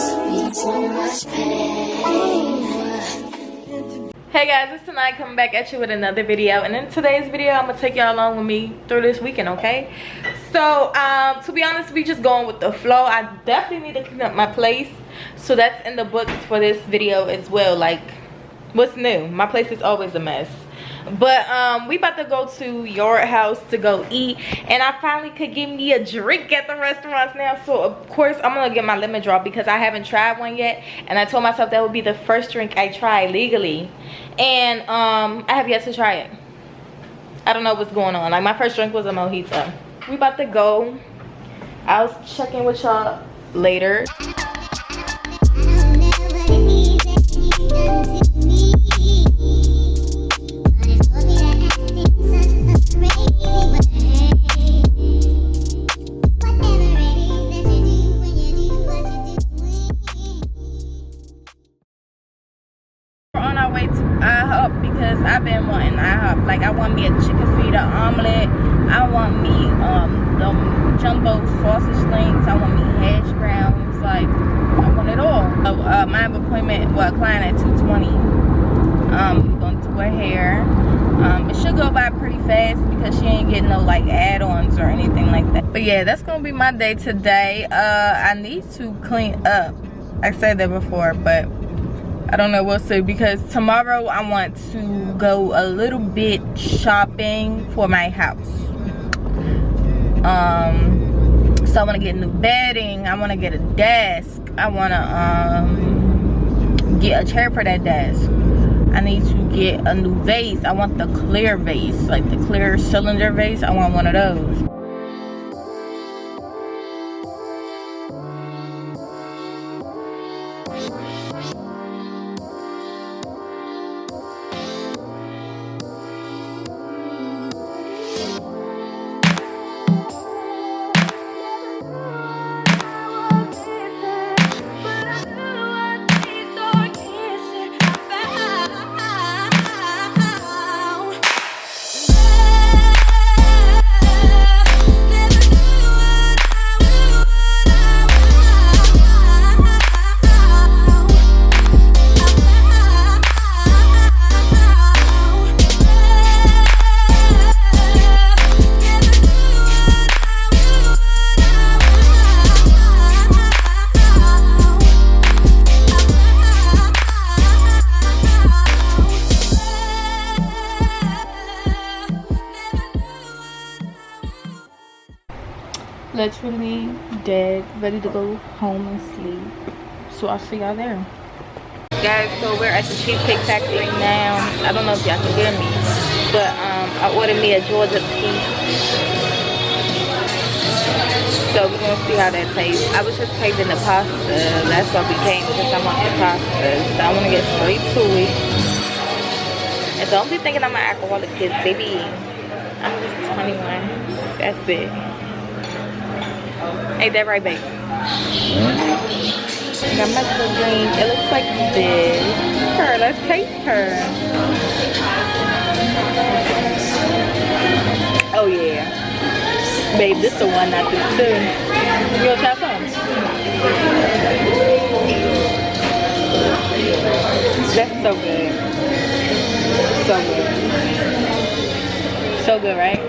Hey guys, it's Tonight coming back at you with another video, and in today's video I'm gonna take y'all along with me through this weekend, okay? So to be honest, we just going with the flow. I definitely need to clean up my place, so that's in the books for this video as well. Like, what's new? My place is always a mess. But we about to go to your house to go eat, and I finally could get me a drink at the restaurants now. So of course I'm gonna get my lemon drop because I haven't tried one yet, and I told myself that would be the first drink I try legally, and I have yet to try it. I don't know what's going on. Like, my first drink was a mojito. We about to go. I'll check in with y'all later. Because I've been wanting IHOP. Like, I want me a chicken feta omelet. I want me the jumbo sausage links. I want me hash browns. Like, I want it all. My appointment with a client at 2:20. We're gonna do her hair. It should go by pretty fast because she ain't getting no like add-ons or anything like that. But yeah, that's gonna be my day today. I need to clean up. I said that before, but I don't know, we'll see, because tomorrow I want to go a little bit shopping for my house. So I want to get new bedding, I want to get a desk, I want to get a chair for that desk. I need to get a new vase. I want the clear vase, like the clear cylinder vase. I want one of those. Literally dead, ready to go home and sleep. So I'll see y'all there. Guys, so we're at the Cheesecake Factory now. I don't know if y'all can hear me, but I ordered me a Georgia peach. So we're gonna see how that tastes. I was just craving the pasta. That's why we came, because I want the pasta. So I wanna get straight to it. And don't be thinking I'm an alcoholic kid, baby. I'm just 21. That's it. Ain't that right, babe? I got my drink. It looks like this. Her, let's taste her. Oh yeah, babe, this the one I think too. You gonna try some? That's so good. So good. So good, right?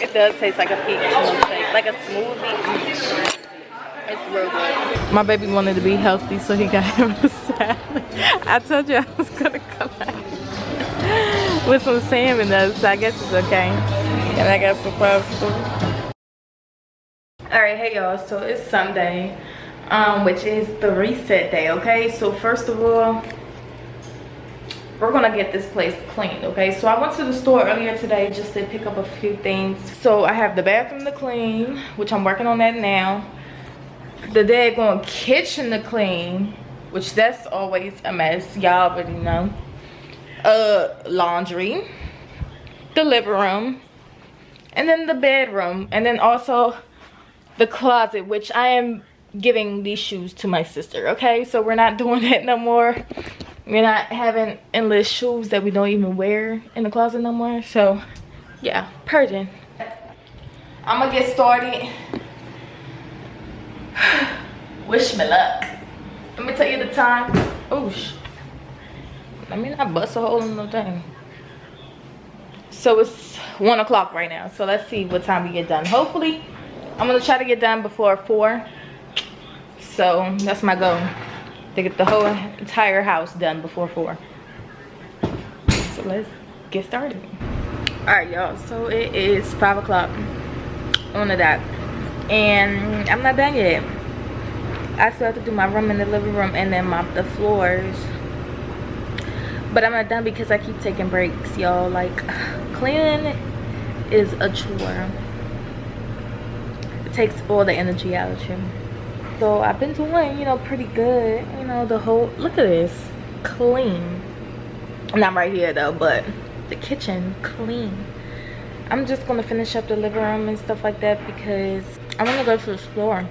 It does taste like a peach milkshake, like a smoothie. It's real good. My baby wanted to be healthy, so he got him a salad. I told you I was gonna come out with some salmon though, so I guess it's okay. And I got some pasta. Alright, hey y'all, so it's Sunday, which is the reset day, okay? So first of all, we're gonna get this place cleaned, okay? So I went to the store earlier today just to pick up a few things. So I have the bathroom to clean, which I'm working on that now. The daggone kitchen to clean, which that's always a mess, y'all already know. Laundry, the living room, and then the bedroom, and then also the closet, which I am giving these shoes to my sister, okay? So we're not doing that no more. We're not having endless shoes that we don't even wear in the closet no more. So yeah, purging. I'm gonna get started Wish me luck. Let me tell you the time. Oh, let me not bust a hole in the thing. So it's 1 o'clock right now. So let's see what time we get done. Hopefully, I'm gonna try to get done before 4. So that's my goal, to get the whole entire house done before 4. So let's get started. All right, y'all. So it is 5 o'clock on the dot, and I'm not done yet. I still have to do my room and the living room and then mop the floors. But I'm not done because I keep taking breaks, y'all. Like, cleaning is a chore. It takes all the energy out of you. So I've been doing, you know, pretty good. You know, the whole, look at this, clean. Not right here though, but the kitchen clean. I'm just gonna finish up the living room and stuff like that because I want to go to the store.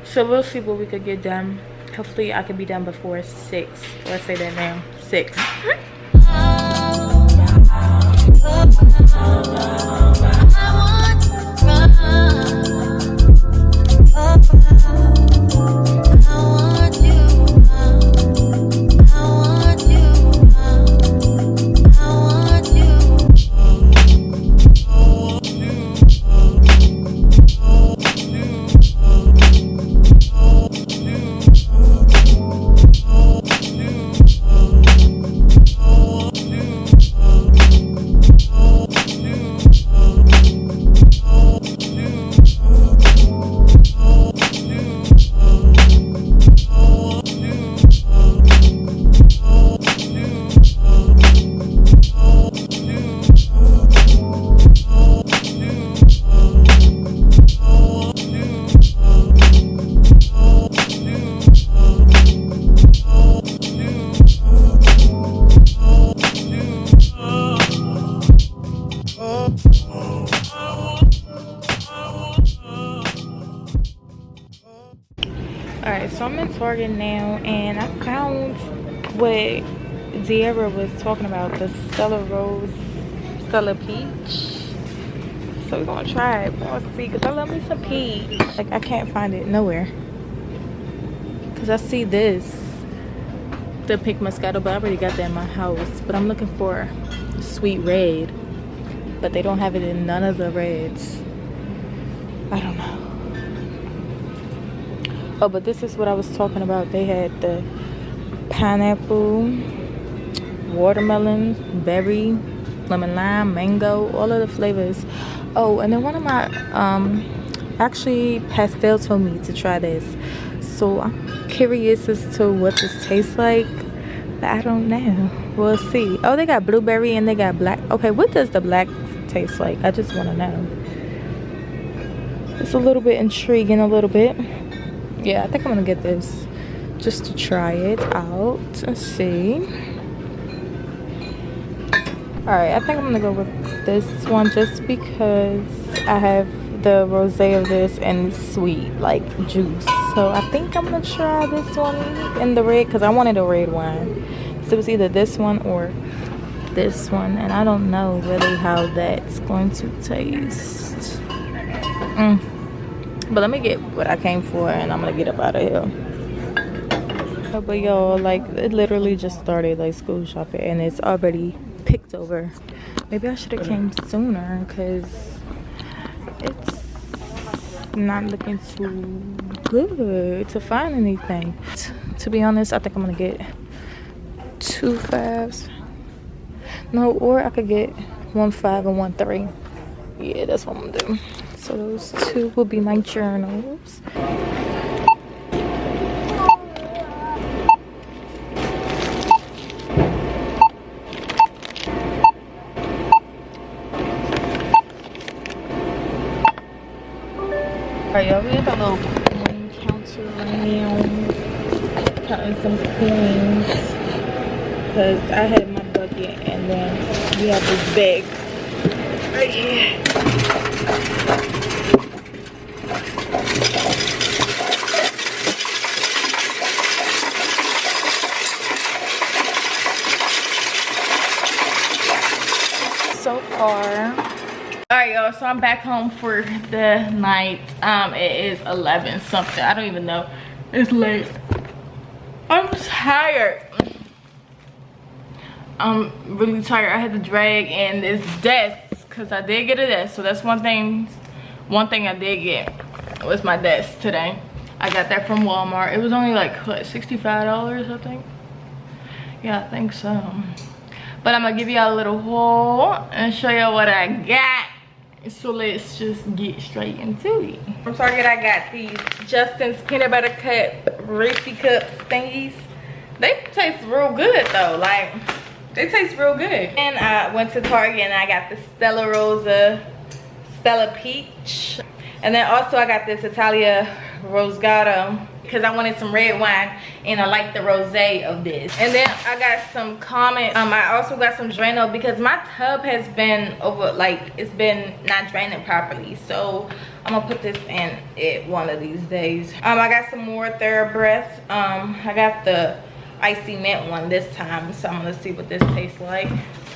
So we'll see what we could get done. Hopefully I can be done before 6. Or I say that now, 6. Alright, so I'm in Target now, and I found what Zara was talking about, the Stella Peach. So we're gonna try it. We're gonna see, because I love me some peach. Like, I can't find it nowhere. Because I see this, the pink Moscato, but I already got that in my house. But I'm looking for sweet red. But they don't have it in none of the reds. I don't know. Oh, but this is what I was talking about. They had the pineapple, watermelon, berry, lemon lime, mango, all of the flavors. Oh, and then one of my actually Pastel told me to try this, so I'm curious as to what this tastes like, but I don't know. We'll see. Oh, they got blueberry and they got black. Okay, what does the black taste like? I just want to know. It's a little bit intriguing, a little bit. Yeah, I think I'm gonna get this just to try it out. Let's see. Alright, I think I'm gonna go with this one just because I have the rosé of this and it's sweet, like juice. So I think I'm gonna try this one in the red because I wanted a red one. So it was either this one or this one, and I don't know really how that's going to taste. But let me get what I came for and I'm gonna get up out of here. But y'all, like, it literally just started, like, school shopping, and it's already picked over. Maybe I should have came sooner because it's not looking too good to find anything. To be honest, I think I'm gonna get 2 5s. No, or I could get 1 5 and 1 3. Yeah, that's what I'm gonna do. So those 2 will be my journals. Alright, y'all, we have a little coin counter right now. Counting some coins. Because I had my bucket and then we have this bag right here. So far. Alright, y'all, so I'm back home for the night. It is 11 something. I don't even know. It's late. I'm tired. I'm really tired. I had to drag in this desk because I did get a desk. So that's one thing I did get was my desk today. I got that from Walmart. It was only like what, $65, I think. Yeah, I think so. But I'm gonna give y'all a little haul and show y'all what I got. So let's just get straight into it. From Target, I got these Justin's peanut butter cup Reese's cup thingies. They taste real good though. Like, they taste real good. And I went to Target and I got the Stella Rosa Stella Peach. And then also I got this Italia Rosgato because I wanted some red wine and I like the rosé of this. And then I got some Comet. I also got some Drano because my tub has been over, like, it's been not draining properly. So I'm gonna put this in it one of these days. I got some more TheraBreath. I got the icy mint one this time, so I'm gonna see what this tastes like.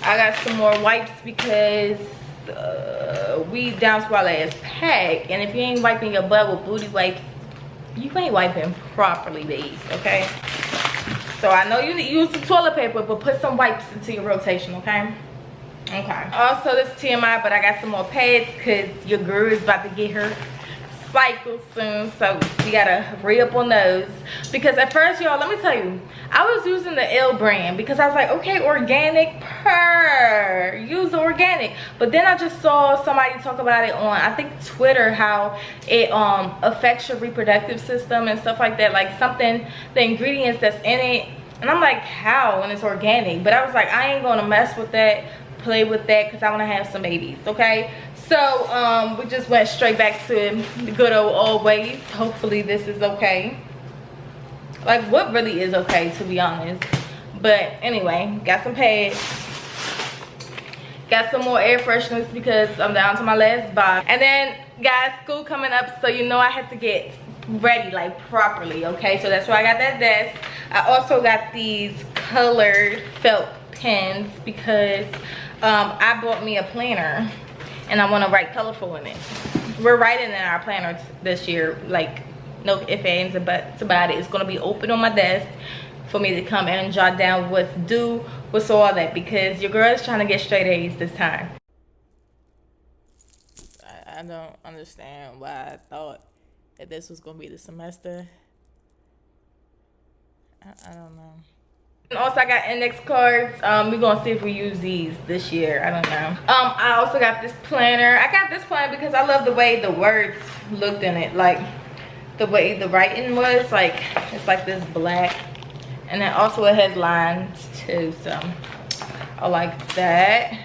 I got some more wipes because we down to our last pack, and if you ain't wiping your butt with booty wipes, you ain't wiping properly, babes, okay? So I know you use the toilet paper, but put some wipes into your rotation, okay? Okay. Also, this is TMI, but I got some more pads because your girl is about to get her cycle soon, so we gotta re-up on those. Because at first, y'all, let me tell you, I was using the L brand because I was like, okay, organic, use the organic. But then I just saw somebody talk about it on, I think, Twitter, how it affects your reproductive system and stuff like that, like something, the ingredients that's in it. And I'm like, how when it's organic? But I was like, I ain't gonna mess with that, play with that, because I want to have some babies, okay? So we just went straight back to the good old ways. Hopefully this is okay. Like, what really is okay, to be honest. But anyway, got some pads, got some more air fresheners because I'm down to my last box. And then guys, school coming up, so you know I had to get ready, like, properly, okay? So that's why I got that desk. I also got these colored felt pens because I bought me a planner and I want to write colorful in it. We're writing in our planner this year, like, no ifs, ands, and buts about it. It's going to be open on my desk for me to come and jot down what's due, what's all that, because your girl is trying to get straight A's this time. I don't understand why I thought that this was going to be the semester. I don't know. And also I got index cards. We're gonna see if we use these this year. I don't know. I also got this planner. I got this planner because I love the way the words looked in it, like the way the writing was, like it's like this black, and then also it has lines too, so I like that.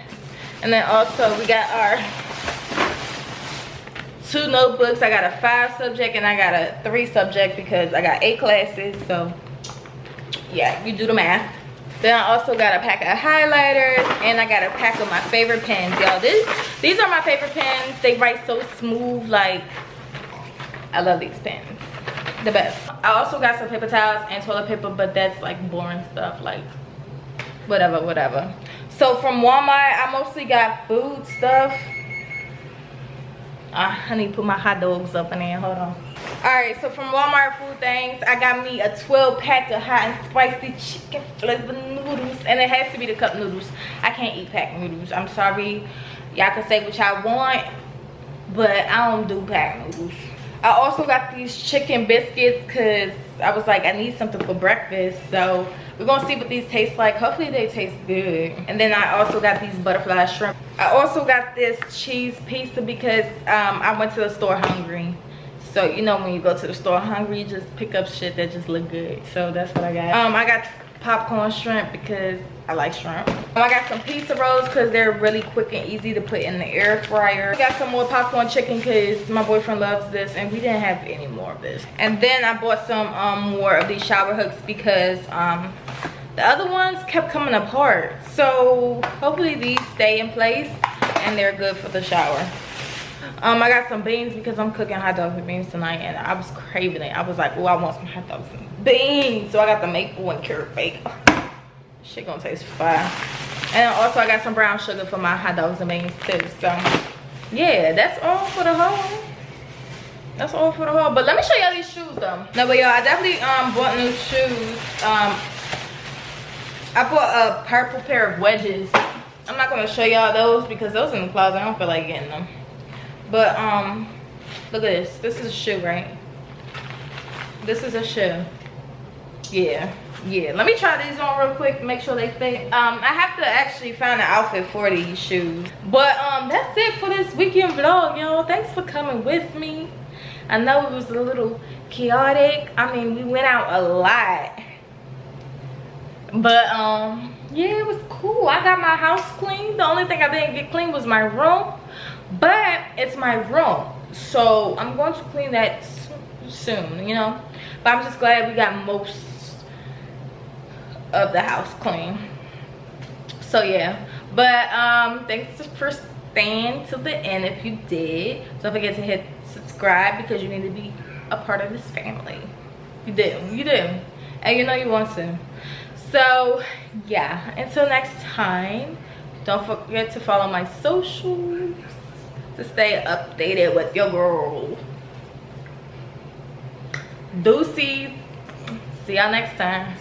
And then also we got our 2 notebooks. I got a 5 subject and I got a 3 subject because I got 8 classes, so yeah, you do the math. Then I also got a pack of highlighters and I got a pack of my favorite pens, y'all. These are my favorite pens. They write so smooth, like, I love these pens, the best. I also got some paper towels and toilet paper, but that's like boring stuff, like whatever. So from Walmart, I mostly got food stuff. I need to put my hot dogs up in there, hold on. Alright, so from Walmart food things, I got me a 12-pack of hot and spicy chicken flavored noodles. And it has to be the cup noodles. I can't eat pack noodles. I'm sorry. Y'all can say what y'all want, but I don't do pack noodles. I also got these chicken biscuits because I was like, I need something for breakfast. So we're going to see what these taste like. Hopefully they taste good. And then I also got these butterfly shrimp. I also got this cheese pizza because I went to the store hungry. So, you know, when you go to the store hungry, you just pick up shit that just look good. So that's what I got. I got popcorn shrimp because I like shrimp. I got some pizza rolls because they're really quick and easy to put in the air fryer. I got some more popcorn chicken because my boyfriend loves this and we didn't have any more of this. And then I bought some more of these shower hooks because the other ones kept coming apart. So hopefully these stay in place and they're good for the shower. I got some beans because I'm cooking hot dogs and beans tonight and I was craving it. I was like, oh, I want some hot dogs and beans. So I got the maple and carrot bacon. Shit gonna taste fire. And also I got some brown sugar for my hot dogs and beans too. So yeah, that's all for the haul. That's all for the haul. But let me show y'all these shoes though. No, but y'all, I definitely bought new shoes. I bought a purple pair of wedges. I'm not gonna show y'all those because those in the closet. I don't feel like getting them. But look at this. This is a shoe, right? This is a shoe. Yeah. Let me try these on real quick, make sure they fit. I have to actually find an outfit for these shoes. But that's it for this weekend vlog, y'all. Thanks for coming with me. I know it was a little chaotic. I mean, we went out a lot. But yeah, it was cool. I got my house clean. The only thing I didn't get clean was my room. But it's my room, so I'm going to clean that soon, you know. But I'm just glad we got most of the house clean. So yeah, but thanks for staying till the end. If you did, don't forget to hit subscribe because you need to be a part of this family. You do, and you know you want to. So yeah, until next time, don't forget to follow my socials to stay updated with your girl. Deuces. See y'all next time.